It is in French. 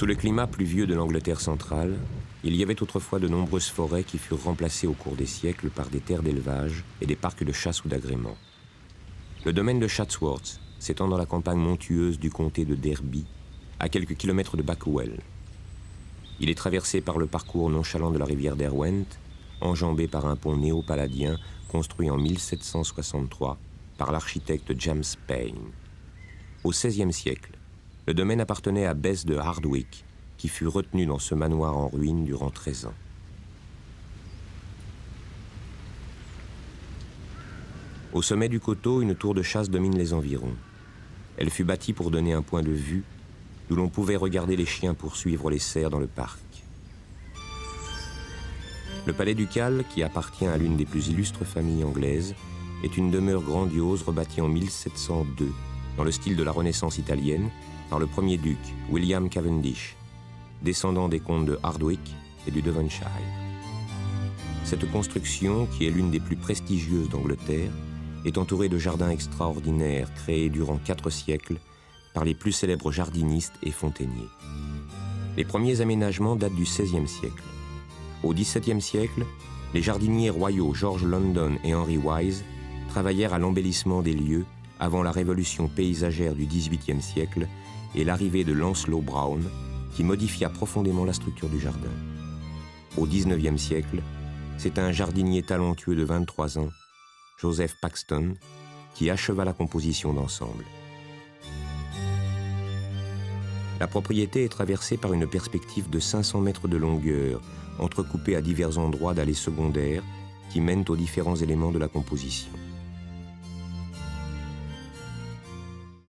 Sous le climat pluvieux de l'Angleterre centrale, il y avait autrefois de nombreuses forêts qui furent remplacées au cours des siècles par des terres d'élevage et des parcs de chasse ou d'agrément. Le domaine de Chatsworth s'étend dans la campagne montueuse du comté de Derby, à quelques kilomètres de Backwell. Il est traversé par le parcours nonchalant de la rivière Derwent, enjambé par un pont néo-palladien construit en 1763 par l'architecte James Payn. Au XVIe siècle, le domaine appartenait à Bess de Hardwick, qui fut retenu dans ce manoir en ruine durant 13 ans. Au sommet du coteau, une tour de chasse domine les environs. Elle fut bâtie pour donner un point de vue d'où l'on pouvait regarder les chiens poursuivre les cerfs dans le parc. Le palais ducal, qui appartient à l'une des plus illustres familles anglaises, est une demeure grandiose rebâtie en 1702, dans le style de la Renaissance italienne, par le premier duc, William Cavendish, descendant des comtes de Hardwick et du Devonshire. Cette construction, qui est l'une des plus prestigieuses d'Angleterre, est entourée de jardins extraordinaires créés durant 4 siècles par les plus célèbres jardinistes et fontainiers. Les premiers aménagements datent du XVIe siècle. Au XVIIe siècle, les jardiniers royaux George London et Henry Wise travaillèrent à l'embellissement des lieux avant la révolution paysagère du XVIIIe siècle et l'arrivée de Lancelot Brown, qui modifia profondément la structure du jardin. Au XIXe siècle, c'est un jardinier talentueux de 23 ans, Joseph Paxton, qui acheva la composition d'ensemble. La propriété est traversée par une perspective de 500 mètres de longueur, entrecoupée à divers endroits d'allées secondaires qui mènent aux différents éléments de la composition.